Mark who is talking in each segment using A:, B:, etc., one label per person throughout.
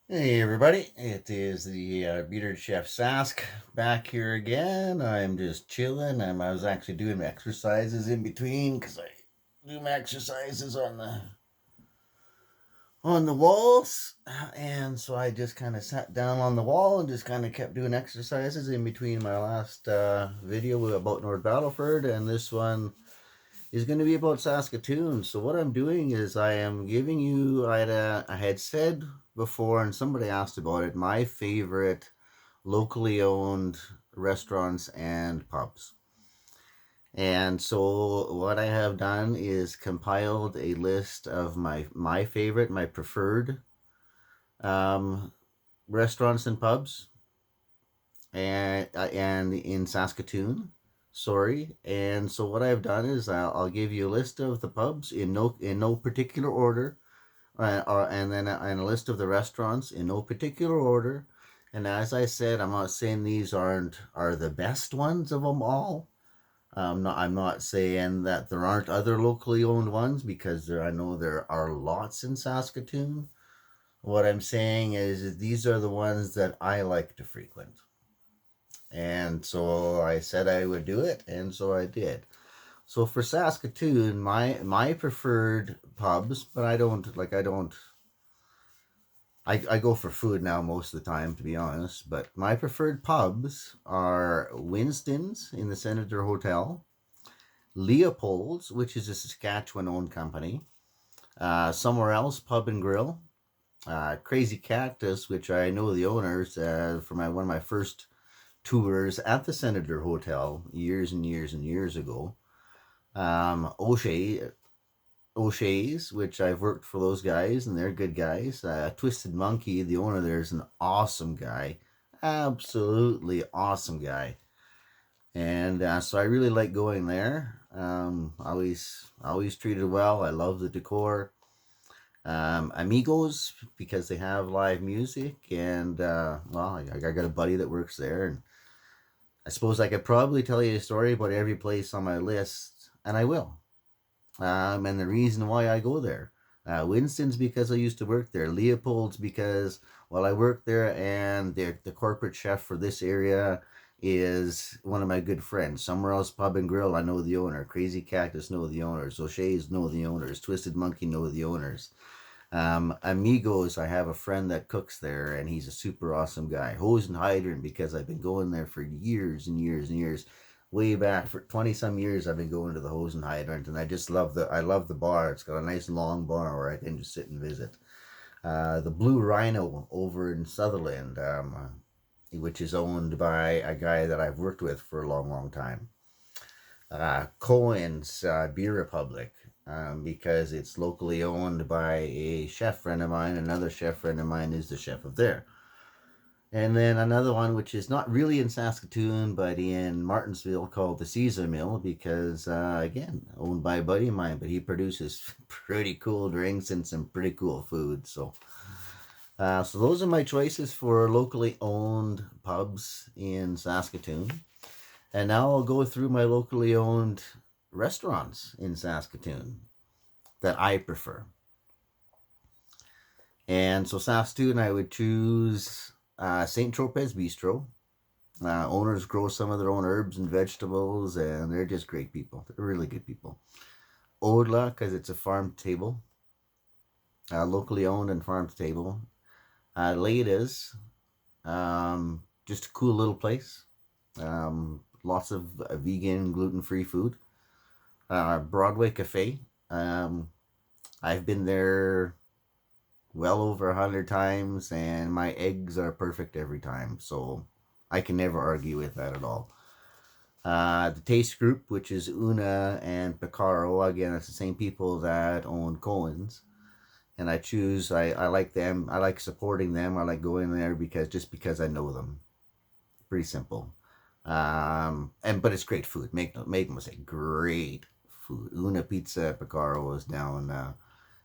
A: Hey everybody, it is the bearded Chef Sask back here again. I'm just chilling. I was actually doing my exercises in between because I do my exercises on the walls, and so I just kind of sat down on the wall and just kind of kept doing exercises in between my last video about North Battleford and this one is going to be about Saskatoon. So what I'm doing is I am giving you I had said before and somebody asked about it, my favorite locally owned restaurants and pubs. And so what I have done is compiled a list of my favorite, my preferred um, restaurants and pubs, and in Saskatoon. Sorry. And so what I've done is I'll give you a list of the pubs in no particular order, and then and a list of the restaurants in no particular order. And as I said, I'm not saying these are the best ones of them all. I'm not saying that there aren't other locally owned ones because I know there are lots in Saskatoon. What I'm saying is these are the ones that I like to frequent. And so I said I would do it, and so I did. So for Saskatoon, my preferred pubs, but I go for food now most of the time, to be honest. But my preferred pubs are Winston's in the Senator Hotel, Leopold's, which is a Saskatchewan owned company, Somewhere Else Pub and Grill, Crazy Cactus, which I know the owners from one of my first tours at the Senator Hotel years and years and years ago. O'Shea's, which I've worked for those guys, and they're good guys. Twisted Monkey, the owner there, is an awesome guy, absolutely awesome guy, and so I really like going there. Always treated well. I love the decor. Amigos because they have live music, and well, I got a buddy that works there, and I suppose I could probably tell you a story about every place on my list, and I will. And the reason why I go there. Winston's because I used to work there. Leopold's because, well, I work there, and the corporate chef for this area is one of my good friends. Somewhere Else Pub and Grill, I know the owner. Crazy Cactus, know the owners. O'Shea's, know the owners. Twisted Monkey, know the owners. Amigos, I have a friend that cooks there, and he's a super awesome guy. Hose and Hydrant, because I've been going there for years and years and years. Way back for 20 some years, I've been going to the Hose and Hydrant, and I love the bar. It's got a nice long bar where I can just sit and visit. The Blue Rhino over in Sutherland, which is owned by a guy that I've worked with for a long, long time. Cohen's Beer Republic, because it's locally owned by a chef friend of mine. Another chef friend of mine is the chef of there. And then another one, which is not really in Saskatoon, but in Martinsville, called the Caesar Mill, because, again, owned by a buddy of mine, but he produces pretty cool drinks and some pretty cool food. So those are my choices for locally owned pubs in Saskatoon. And now I'll go through my locally owned restaurants in Saskatoon that I prefer. And so Saskatoon, I would choose St. Tropez Bistro. Owners grow some of their own herbs and vegetables, and they're just great people. They're really good people. Odla, because it's a farm to table, locally owned and farm to table. Lada's, just a cool little place. Lots of vegan, gluten free food. Broadway Cafe. I've been there well over 100 times, and my eggs are perfect every time. So I can never argue with that at all. The Taste Group, which is Una and Picaro, again, it's the same people that own Cohen's. And I like them. I like supporting them. I like going there because I know them. Pretty simple. But it's great food. Make no mistake, great food. Una Pizza Picaro is down.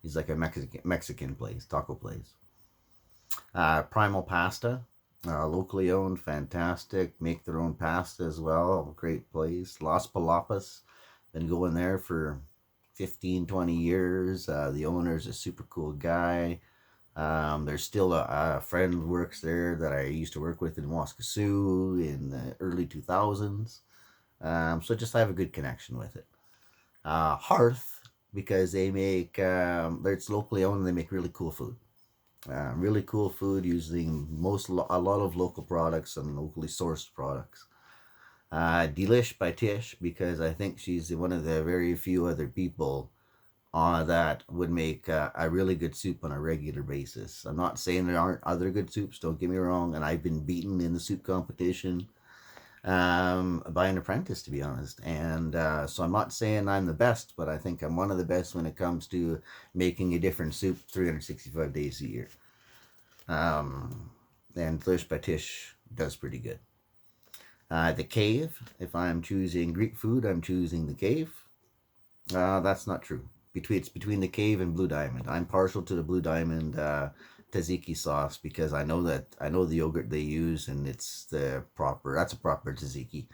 A: He's like a Mexican place, taco place. Primal Pasta, locally owned, fantastic. Make their own pasta as well. Great place. Las Palapas, been going there for 15, 20 years. The owner's a super cool guy. There's still a friend who works there that I used to work with in Waskasoo in the early 2000s. So just I have a good connection with it. Hearth, because they make, it's locally owned and they make really cool food. Really cool food using a lot of local products and locally sourced products. Delish by Tish, because I think she's one of the very few other people that would make a really good soup on a regular basis. I'm not saying there aren't other good soups, don't get me wrong, and I've been beaten in the soup competition by an apprentice, to be honest. And so I'm not saying I'm the best, but I think I'm one of the best when it comes to making a different soup 365 days a year. Um, and Delish by Tish does pretty good. The Cave, if I'm choosing Greek food, I'm choosing the Cave. That's not true. It's between the Cave and Blue Diamond. I'm partial to the Blue Diamond tzatziki sauce because I know the yogurt they use and that's a proper tzatziki.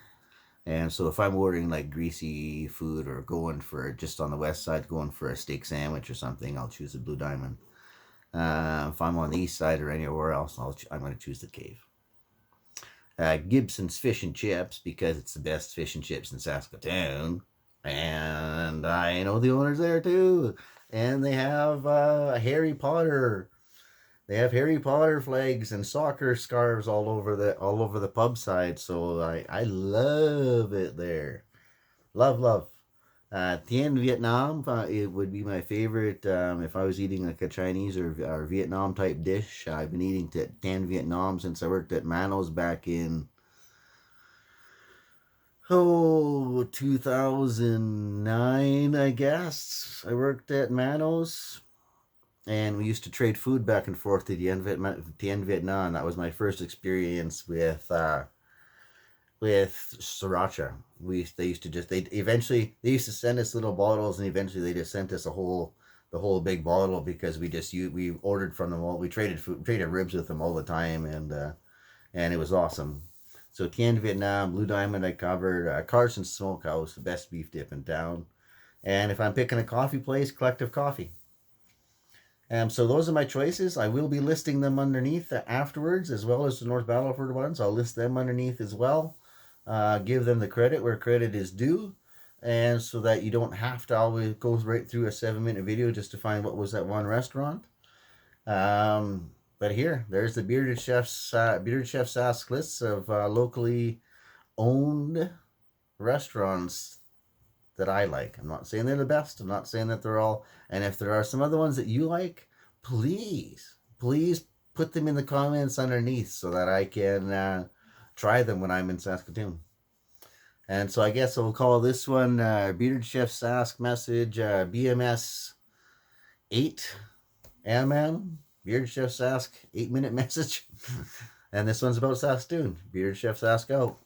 A: And so if I'm ordering like greasy food or going for just on the west side, going for a steak sandwich or something, I'll choose the Blue Diamond. If I'm on the east side or anywhere else, I'm going to choose the Cave. Gibson's Fish and Chips because it's the best fish and chips in Saskatoon. And I know the owners there too. And they have Harry Potter. They have Harry Potter flags and soccer scarves all over the pub side. So I love it there. Love love. Tien Vietnam, it would be my favorite if I was eating like a Chinese or Vietnam type dish. I've been eating Tien Vietnam since I worked at Mano's back in 2009, I guess. I worked at Mano's and we used to trade food back and forth to Dien Vietnam. That was my first experience with sriracha. They used to just they used to send us little bottles, and eventually they just sent us the whole big bottle because we ordered from them all. We traded ribs with them all the time, and it was awesome. So Tien Vietnam, Blue Diamond I covered, Carson's Smokehouse, the best beef dip in town. And if I'm picking a coffee place, Collective Coffee. So those are my choices. I will be listing them underneath afterwards, as well as the North Battleford ones. I'll list them underneath as well. Give them the credit where credit is due, and so that you don't have to always go right through a 7-minute video just to find what was that one restaurant. But there's the Bearded Chef Sask lists of locally owned restaurants that I like. I'm not saying they're the best. I'm not saying that they're all. And if there are some other ones that you like, please put them in the comments underneath so that I can try them when I'm in Saskatoon. And so I guess we'll call this one Bearded Chef Sask message BMS 8 MM. Bearded Chef Sask 8-minute message. And this one's about Saskatoon. Bearded Chef Sask out.